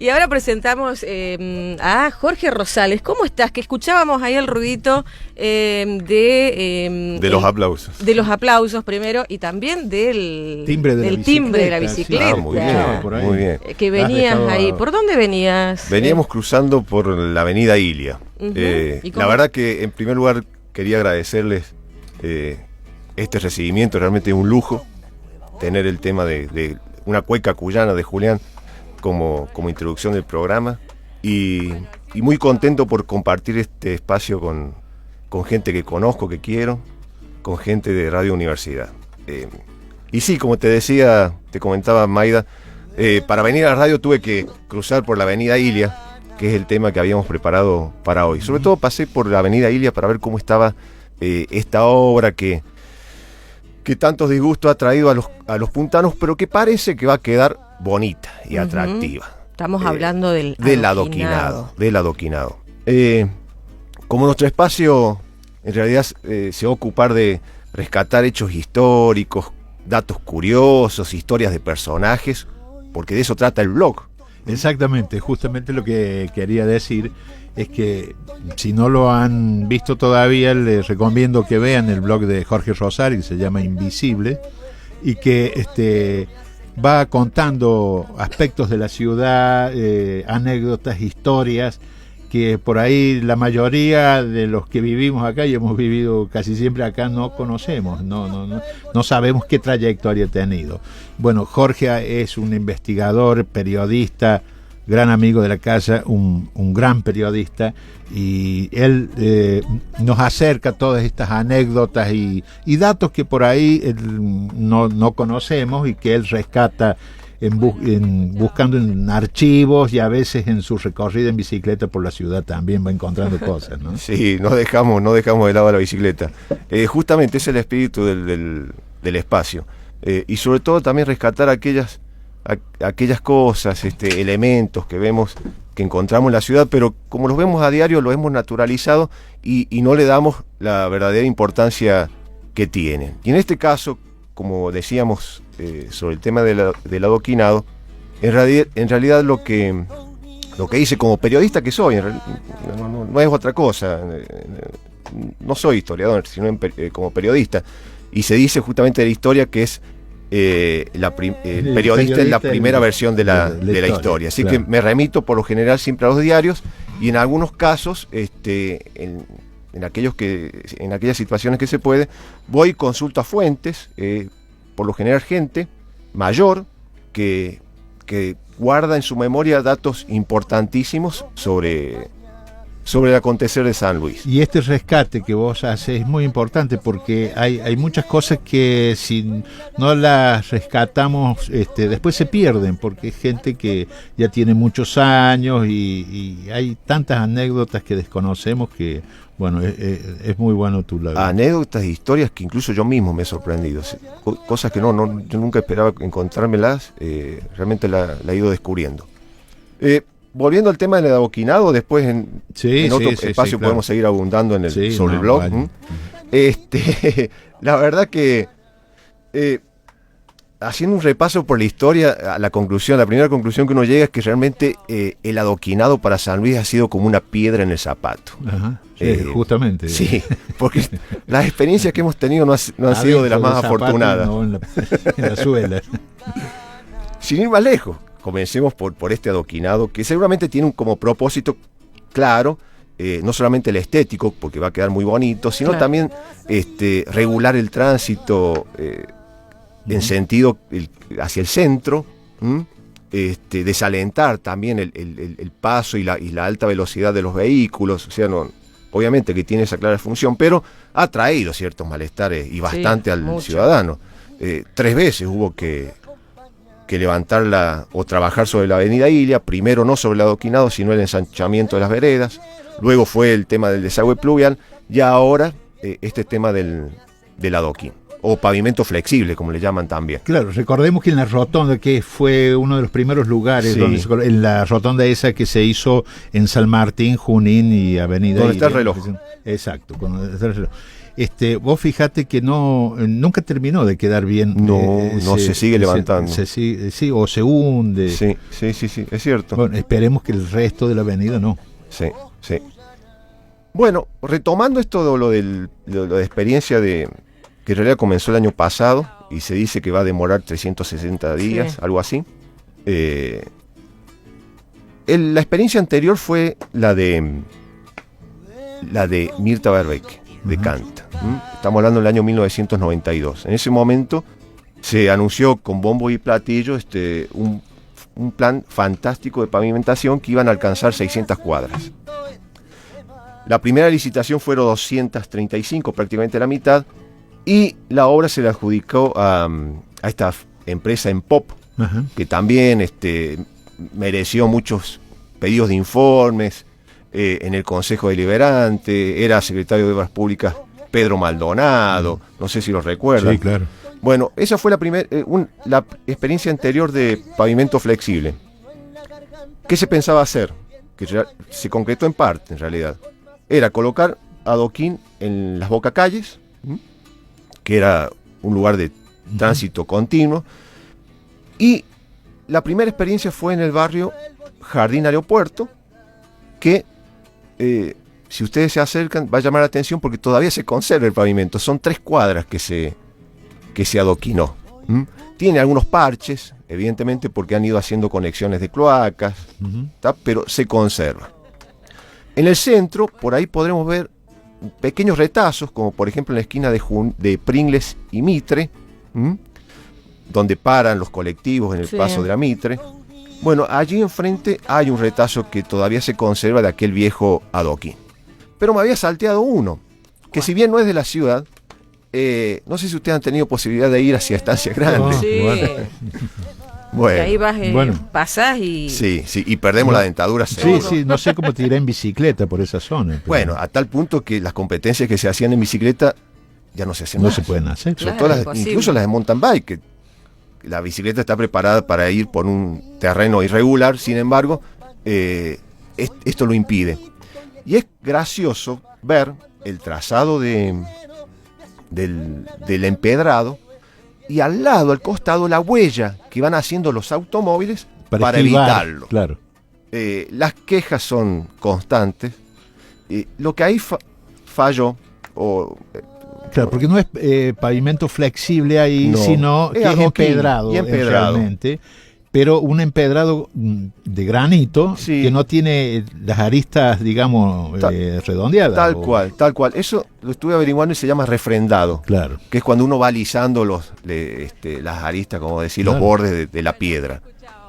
Y ahora presentamos a Jorge Rosales. ¿Cómo estás? Que escuchábamos ahí el ruidito de los aplausos. De los aplausos primero y también del timbre de la bicicleta. Sí. Muy bien, muy bien. Que venías ahí. ¿Por dónde venías? Veníamos cruzando por la avenida Ilia. La verdad que en primer lugar quería agradecerles este recibimiento. Realmente es un lujo tener el tema de una cueca cuyana de Julián como introducción del programa y muy contento por compartir este espacio con gente que conozco, que quiero, con gente de Radio Universidad. Y sí, como te decía, te comentaba Maida, para venir a la radio tuve que cruzar por la avenida Ilia, que es el tema que habíamos preparado para hoy. Sobre todo pasé por la avenida Ilia para ver cómo estaba esta obra que tantos disgustos ha traído a los puntanos, pero que parece que va a quedar bonita y atractiva. Estamos hablando del adoquinado. Como nuestro espacio en realidad se va a ocupar de rescatar hechos históricos, datos curiosos, historias de personajes, porque de eso trata el blog. Exactamente, justamente lo que quería decir es que si no lo han visto todavía, les recomiendo que vean el blog de Jorge Rosales, que se llama Invisible, y que va contando aspectos de la ciudad, anécdotas, historias, que por ahí la mayoría de los que vivimos acá y hemos vivido casi siempre acá no conocemos, no sabemos qué trayectoria ha tenido. Bueno, Jorge es un investigador, periodista, gran amigo de la casa, un gran periodista, y él nos acerca todas estas anécdotas y datos que por ahí no conocemos y que él rescata buscando en archivos, y a veces en su recorrido en bicicleta por la ciudad también va encontrando cosas, ¿no? Sí, no dejamos de lado la bicicleta. Justamente es el espíritu del espacio. Y sobre todo también rescatar aquellas cosas, elementos que vemos, que encontramos en la ciudad, pero como los vemos a diario, los hemos naturalizado y no le damos la verdadera importancia que tienen. Y en este caso, como decíamos sobre el tema del adoquinado, en realidad lo que hice como periodista que soy, no es otra cosa, no soy historiador, sino como periodista, y se dice justamente de la historia que es el periodista es la primera versión de la historia, así claro. Que me remito por lo general siempre a los diarios, y en algunos casos en aquellas situaciones que se puede, voy y consulto a fuentes, por lo general gente mayor que guarda en su memoria datos importantísimos sobre el acontecer de San Luis. Y este rescate que vos haces es muy importante, porque hay muchas cosas que si no las rescatamos después se pierden, porque es gente que ya tiene muchos años y hay tantas anécdotas que desconocemos que, bueno, es muy bueno tu labor. Anécdotas e historias que incluso yo mismo me he sorprendido, cosas que yo nunca esperaba encontrármelas, realmente la he ido descubriendo. Volviendo al tema del adoquinado, después en otro espacio podemos seguir abundando sobre el blog. Vale. La verdad que haciendo un repaso por la historia, la primera conclusión que uno llega es que realmente el adoquinado para San Luis ha sido como una piedra en el zapato. Ajá, justamente. Sí, porque las experiencias que hemos tenido no han sido de las más afortunadas. No, en la suela. Sin ir más lejos. Comencemos por este adoquinado, que seguramente tiene como propósito claro, no solamente el estético, porque va a quedar muy bonito, sino también regular el tránsito en sentido hacia el centro, desalentar también el paso y la alta velocidad de los vehículos. O sea, obviamente que tiene esa clara función, pero ha traído ciertos malestares y bastante al ciudadano. 3 veces hubo que levantarla o trabajar sobre la avenida Ilia, primero no sobre el adoquinado, sino el ensanchamiento de las veredas, luego fue el tema del desagüe pluvial, y ahora este tema del adoquín, o pavimento flexible, como le llaman también. Claro, recordemos que en la rotonda, que fue uno de los primeros lugares, en la rotonda esa que se hizo en San Martín, Junín y avenida donde Ilia, está el reloj. Exacto, donde está el reloj. Vos fijate que nunca terminó de quedar bien. No se sigue levantando. Sí, o se hunde. Sí, es cierto. Bueno, esperemos que el resto de la avenida no. Sí. Bueno, retomando esto de lo de experiencia que en realidad comenzó el año pasado y se dice que va a demorar 360 días, algo así. La experiencia anterior fue la de Mirta Verbeek, de Kant. Estamos hablando del año 1992. En ese momento se anunció con bombo y platillo un plan fantástico de pavimentación que iban a alcanzar 600 cuadras. La primera licitación fueron 235, prácticamente la mitad, y la obra se le adjudicó a esta empresa Empop, que también mereció muchos pedidos de informes en el Consejo Deliberante. Era secretario de Obras Públicas Pedro Maldonado, no sé si lo recuerdan. Sí, claro. Bueno, esa fue la experiencia anterior de pavimento flexible. ¿Qué se pensaba hacer? Que se concretó en parte, en realidad. Era colocar adoquín en las bocacalles, que era un lugar de tránsito continuo, y la primera experiencia fue en el barrio Jardín Aeropuerto, que si ustedes se acercan va a llamar la atención porque todavía se conserva el pavimento. Son 3 cuadras que se adoquinó. Tiene algunos parches, evidentemente porque han ido haciendo conexiones de cloacas, pero se conserva. En el centro, por ahí podremos ver pequeños retazos, como por ejemplo en la esquina de Pringles y Mitre, donde paran los colectivos en el paso de la Mitre. Bueno, allí enfrente hay un retazo que todavía se conserva de aquel viejo adoquín. Pero me había salteado uno, que si bien no es de la ciudad, no sé si ustedes han tenido posibilidad de ir hacia Estancia Grande. Bueno. Y ahí vas, pasás y... Sí, y perdemos la dentadura. Sí, no sé cómo te irá en bicicleta por esa zona. Pero... Bueno, a tal punto que las competencias que se hacían en bicicleta ya no se hacen más. No se pueden hacer. Claro, incluso las de mountain bike, que la bicicleta está preparada para ir por un terreno irregular, sin embargo, esto lo impide. Y es gracioso ver el trazado del empedrado y al lado, al costado, la huella que van haciendo los automóviles para evitarlo. Claro. Las quejas son constantes. Lo que ahí falló, claro, porque no es pavimento flexible ahí, sino que es empedrado, realmente. Pero un empedrado de granito que no tiene las aristas, digamos, redondeadas. Tal cual. Eso lo estuve averiguando y se llama refrendado. Claro. Que es cuando uno va alisando las aristas, como decir, los bordes de la piedra.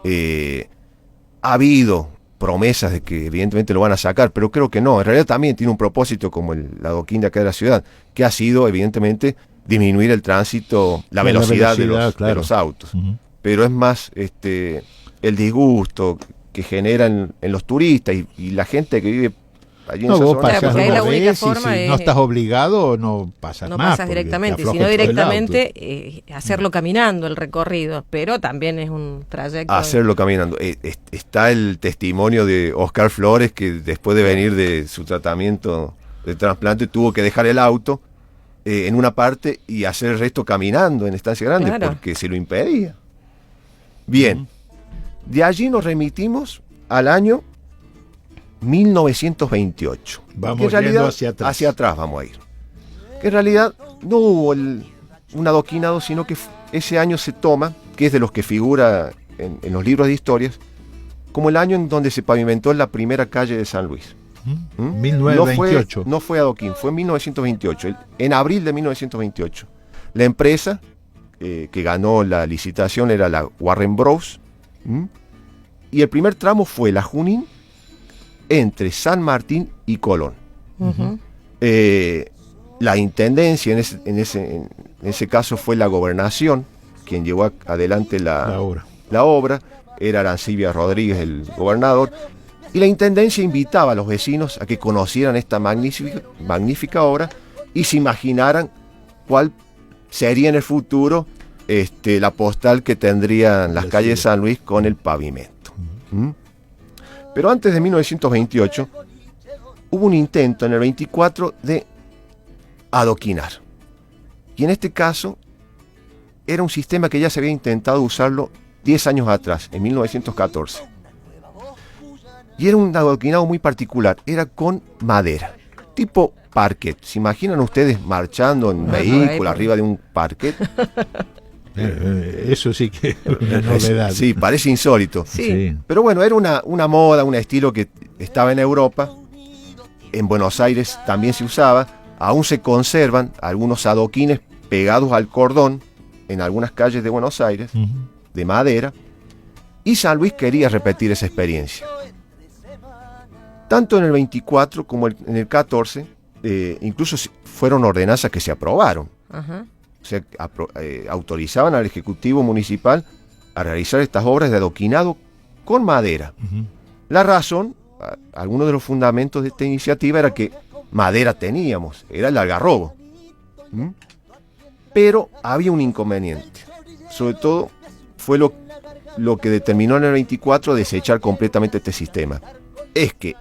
Ha habido promesas de que evidentemente lo van a sacar, pero creo que no. En realidad también tiene un propósito como la adoquín de acá de la ciudad, que ha sido evidentemente disminuir el tránsito, la velocidad de los autos. Pero es más el disgusto que generan en los turistas y la gente que vive allí en esa zona. Pasas porque ahí la única forma si no estás obligado, no pasas no más. No pasas directamente, sino directamente hacerlo caminando el recorrido, pero también es un trayecto. Hacerlo caminando. Está el testimonio de Oscar Flores, que después de venir de su tratamiento de trasplante tuvo que dejar el auto en una parte y hacer el resto caminando en Estancia Grande, porque se lo impedía. Bien, de allí nos remitimos al año 1928. Vamos en realidad hacia atrás vamos a ir. Que en realidad no hubo un adoquinado, sino que ese año se toma, que es de los que figura en los libros de historias, como el año en donde se pavimentó la primera calle de San Luis. 1928. No fue adoquín, fue en 1928, en abril de 1928. La empresa que ganó la licitación era la Warren Bros. Y el primer tramo fue la Junín entre San Martín y Colón. La intendencia en ese caso fue la gobernación quien llevó adelante la obra. Era Arancibia Rodríguez el gobernador, y la intendencia invitaba a los vecinos a que conocieran esta magnífica obra y se imaginaran cuál sería en el futuro la postal que tendrían las calles de San Luis con el pavimento. Pero antes de 1928 hubo un intento en el 24 de adoquinar. Y en este caso era un sistema que ya se había intentado usarlo 10 años atrás, en 1914. Y era un adoquinado muy particular, era con madera, tipo parquet. ¿Se imaginan ustedes marchando en vehículo arriba de un parquet? Eso sí que es una novedad. Sí, parece insólito. Sí. Pero bueno, era una moda, un estilo que estaba en Europa. En Buenos Aires también se usaba. Aún se conservan algunos adoquines pegados al cordón en algunas calles de Buenos Aires, de madera. Y San Luis quería repetir esa experiencia. Tanto en el 24 como en el 14, incluso fueron ordenanzas que se aprobaron. Ajá. O sea, autorizaban al Ejecutivo Municipal a realizar estas obras de adoquinado con madera. La razón, algunos de los fundamentos de esta iniciativa era que madera teníamos, era el algarrobo. Pero había un inconveniente. Sobre todo fue lo que determinó en el 24 desechar completamente este sistema. Es que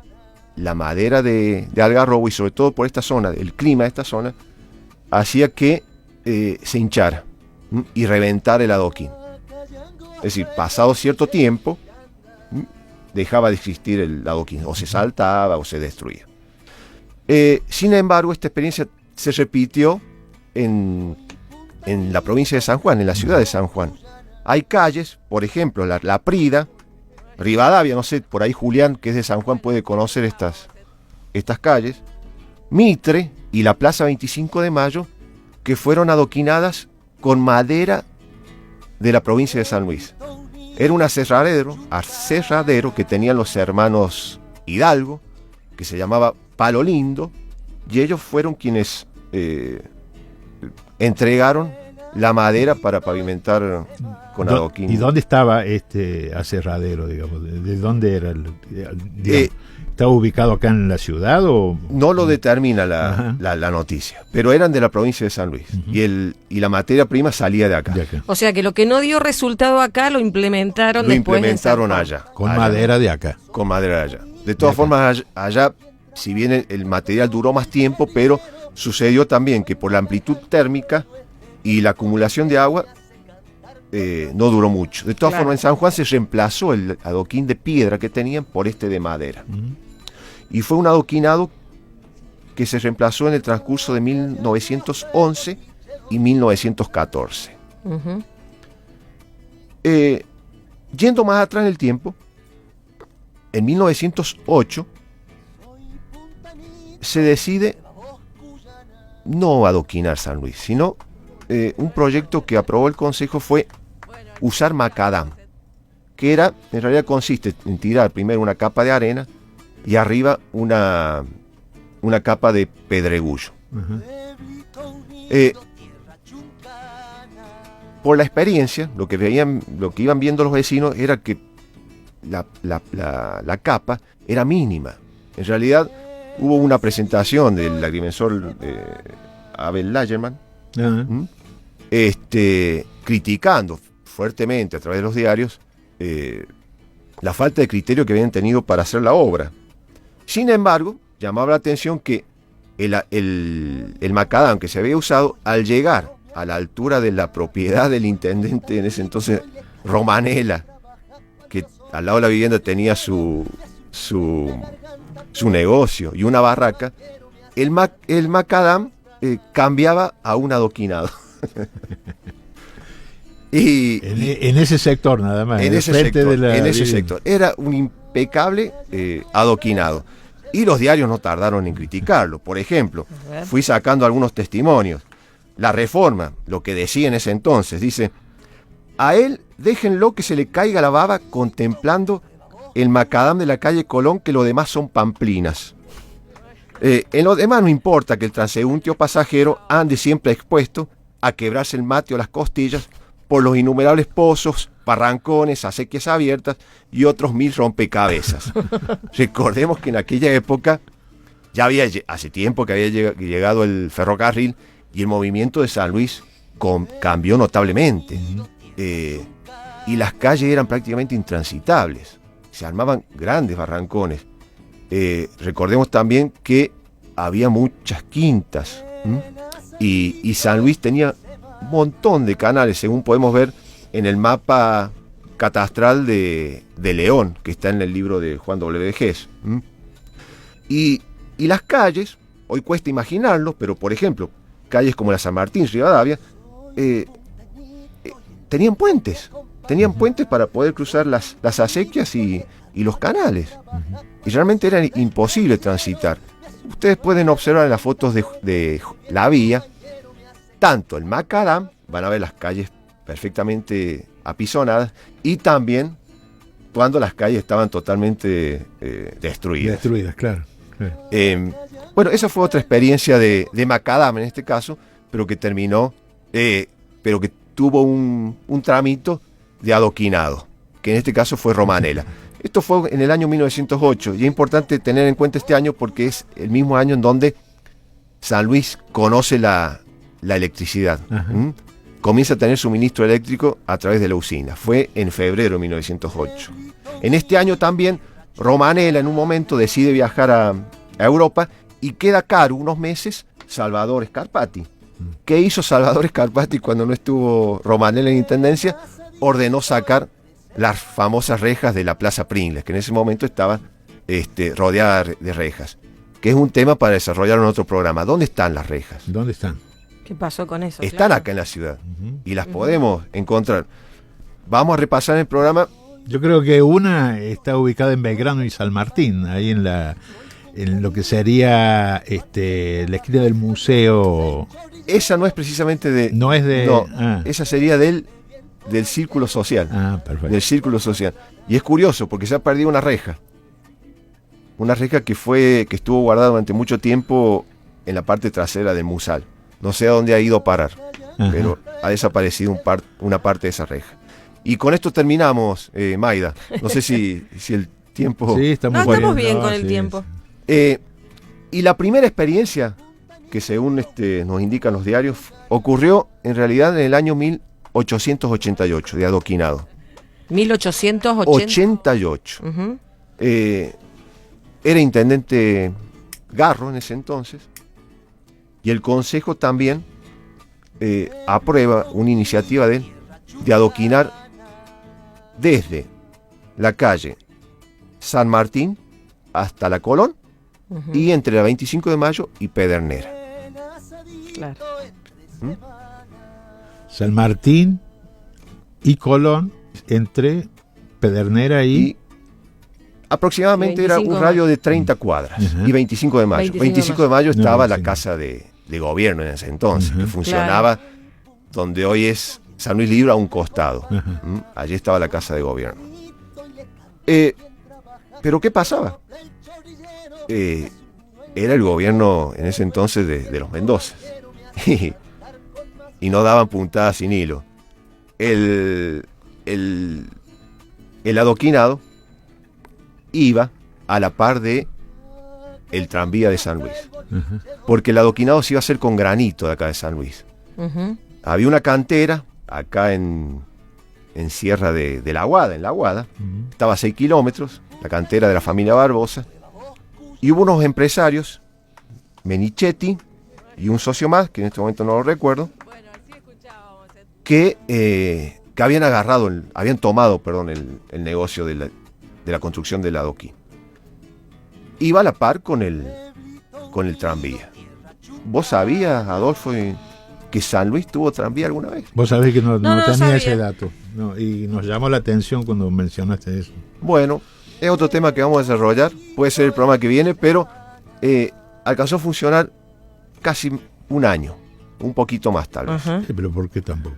la madera de algarrobo, y sobre todo por esta zona, el clima de esta zona, hacía que se hinchara y reventara el adoquín. Es decir, pasado cierto tiempo, dejaba de existir el adoquín, o se saltaba o se destruía. Sin embargo, esta experiencia se repitió en la provincia de San Juan, en la ciudad de San Juan. Hay calles, por ejemplo, la Prida, Rivadavia, no sé, por ahí Julián, que es de San Juan, puede conocer estas calles, Mitre y la Plaza 25 de Mayo, que fueron adoquinadas con madera de la provincia de San Luis. Era un aserradero que tenían los hermanos Hidalgo, que se llamaba Palo Lindo, y ellos fueron quienes entregaron la madera para pavimentar con adoquín. ¿Y dónde estaba este aserradero, digamos? ¿De dónde era? ¿Estaba ubicado acá en la ciudad o...? No lo determina la noticia, pero eran de la provincia de San Luis. Y la materia prima salía de acá. O sea que lo que no dio resultado acá lo implementaron después en San Juan. allá. Con madera de acá. Con madera de allá. De todas formas, allá, si bien el material duró más tiempo, pero sucedió también que por la amplitud térmica y la acumulación de agua, no duró mucho. De todas formas, en San Juan se reemplazó el adoquín de piedra que tenían por este de madera. Y fue un adoquinado que se reemplazó en el transcurso de 1911 y 1914. Yendo más atrás en el tiempo, en 1908 se decide no adoquinar San Luis, sino un proyecto que aprobó el Consejo fue usar macadam, que en realidad consiste en tirar primero una capa de arena y arriba una capa de pedregullo. Por la experiencia, lo que iban viendo los vecinos era que la capa era mínima. En realidad hubo una presentación del agrimensor Abel Lagerman, criticando fuertemente a través de los diarios la falta de criterio que habían tenido para hacer la obra. Sin embargo, llamaba la atención que el macadam que se había usado, al llegar a la altura de la propiedad del intendente en ese entonces, Romanela, que al lado de la vivienda tenía su negocio y una barraca, el macadam cambiaba a un adoquinado. Y en ese sector nada más. En ese sector. Era un impecable adoquinado. Y los diarios no tardaron en criticarlo. Por ejemplo, fui sacando algunos testimonios. La Reforma, lo que decía en ese entonces, dice: a él déjenlo que se le caiga la baba contemplando el macadam de la calle Colón, que lo demás son pamplinas. En lo demás no importa que el transeúnte o pasajero ande siempre expuesto a quebrarse el mate o las costillas por los innumerables pozos, barrancones, acequias abiertas y otros 1000 rompecabezas. Recordemos que en aquella época hace tiempo que había llegado el ferrocarril y el movimiento de San Luis cambió notablemente. Y las calles eran prácticamente intransitables. Se armaban grandes barrancones. Recordemos también que había muchas quintas ¿Mm? Y San Luis tenía un montón de canales, según podemos ver en el mapa catastral de León, que está en el libro de Juan W. Gess. ¿Mm? Y las calles, hoy cuesta imaginarlo, pero por ejemplo, calles como la San Martín, Rivadavia, tenían puentes. Tenían puentes para poder cruzar las acequias y los canales. Y realmente era imposible transitar. Ustedes pueden observar en las fotos de la vía, tanto el macadam, van a ver las calles perfectamente apisonadas, y también cuando las calles estaban totalmente destruidas. Destruidas, claro. Bueno, esa fue otra experiencia de macadam en este caso, pero que terminó, pero que tuvo un tramito de adoquinado, que en este caso fue Romanela. Esto fue en el año 1908 y es importante tener en cuenta este año porque es el mismo año en donde San Luis conoce la electricidad. Comienza a tener suministro eléctrico a través de la usina. Fue en febrero de 1908. En este año también Romanela en un momento decide viajar a Europa y queda caro unos meses Salvador Scarpati. ¿Qué hizo Salvador Scarpati cuando no estuvo Romanela en intendencia? Ordenó sacar las famosas rejas de la Plaza Pringles, que en ese momento estaba rodeada de rejas, que es un tema para desarrollar en otro programa. ¿Dónde están las rejas? ¿Dónde están? ¿Qué pasó con eso? Están Claro. acá en la ciudad y las podemos encontrar. Vamos a repasar en el programa. Yo creo que una está ubicada en Belgrano y San Martín, ahí en lo que sería la esquina del museo. Esa no es precisamente de... No es de... No, ah. esa sería del círculo social. Ah, perfecto. Del círculo social. Y es curioso porque se ha perdido una reja. Una reja que estuvo guardada durante mucho tiempo en la parte trasera del Musal. No sé a dónde ha ido a parar, Ajá. pero ha desaparecido una parte de esa reja. Y con esto terminamos, Maida. No sé si el tiempo... Sí, estamos No, estamos bien No, con el sí, tiempo. Y la primera experiencia, que según nos indican los diarios, ocurrió en realidad en el año 1888, de adoquinado. 1888. 88. Era intendente Garro en ese entonces, y el Consejo también aprueba una iniciativa de él de adoquinar desde la calle San Martín hasta la Colón y entre la 25 de Mayo y Pedernera. Claro. San Martín y Colón, entre Pedernera y Aproximadamente era 25 un de radio mayo. de 30 cuadras. Ajá. Y 25 de mayo. 25 de mayo No, estaba la 25. casa de gobierno en ese entonces, Ajá. que funcionaba donde hoy es San Luis Libre a un costado. Ajá. Allí estaba la casa de gobierno. Pero ¿qué pasaba? Era el gobierno en ese entonces de los Mendoza. Y no daban puntadas sin hilo. El adoquinado iba a la par de el tranvía de San Luis. Ajá. Porque el adoquinado se iba a hacer con granito de acá de San Luis. Había una cantera acá en Sierra de la Aguada, en la Aguada. Estaba a 6 kilómetros, la cantera de la familia Barbosa. Y hubo unos empresarios, Menichetti y un socio más, que en este momento no lo recuerdo, que habían habían tomado el negocio de la construcción del adoquín. Iba a la par con el tranvía. ¿Vos sabías, Adolfo, que San Luis tuvo tranvía alguna vez? Vos sabés que no No tenía sabía. ese dato. No, y nos llamó la atención cuando mencionaste eso. Bueno, es otro tema que vamos a desarrollar, puede ser el programa que viene, pero alcanzó a funcionar casi un año, un poquito más tal vez. Ajá. Sí, pero ¿por qué tampoco?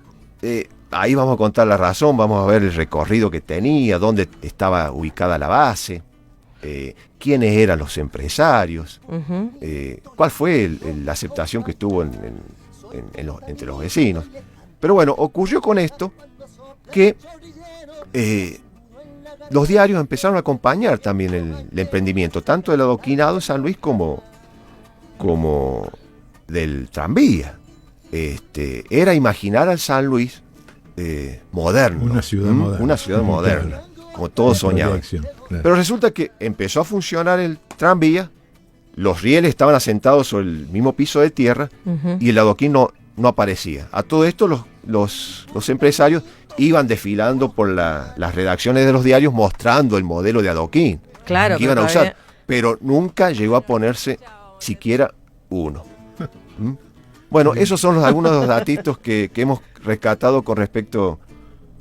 Ahí vamos a contar la razón, vamos a ver el recorrido que tenía, dónde estaba ubicada la base, quiénes eran los empresarios, cuál fue la aceptación que estuvo entre los vecinos. Pero bueno, ocurrió con esto que los diarios empezaron a acompañar también el emprendimiento, tanto del adoquinado de San Luis como del tranvía. Era imaginar al San Luis moderno. Una ciudad moderna. Una ciudad moderna, como todos soñaban. Proyección, claro. Pero resulta que empezó a funcionar el tranvía los rieles estaban asentados sobre el mismo piso de tierra y el adoquín no aparecía. A todo esto los empresarios iban desfilando por las redacciones de los diarios mostrando el modelo de adoquín Claro, que iban a todavía- usar, pero nunca llegó a ponerse siquiera uno. ¿Mm? Bueno, esos son algunos de los datitos que hemos rescatado con respecto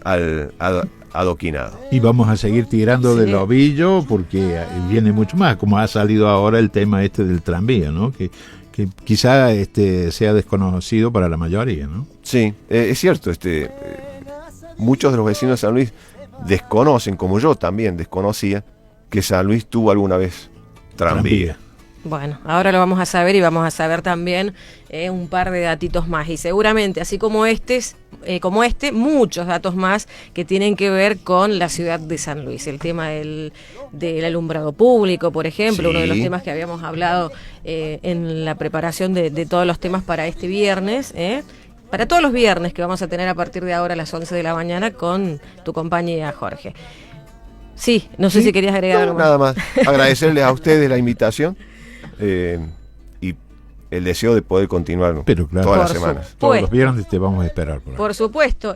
al adoquinado. Y vamos a seguir tirando Sí. del ovillo porque viene mucho más, como ha salido ahora el tema del tranvía, ¿no? Que quizá sea desconocido para la mayoría, ¿no? Sí, es cierto, muchos de los vecinos de San Luis desconocen, como yo también desconocía, que San Luis tuvo alguna vez tranvía. Bueno, ahora lo vamos a saber y vamos a saber también un par de datitos más y seguramente, así como muchos datos más que tienen que ver con la ciudad de San Luis. El tema del alumbrado público, por ejemplo, Sí. uno de los temas que habíamos hablado en la preparación de todos los temas para este viernes, para todos los viernes que vamos a tener a partir de ahora a las 11 de la mañana con tu compañía, Jorge. Sí, no sé si querías agregar algo más. Nada más. Agradecerles a ustedes la invitación y el deseo de poder continuar Pero claro, todas las Por semanas. supuesto. todos los viernes te vamos a esperar por ahí. Por supuesto.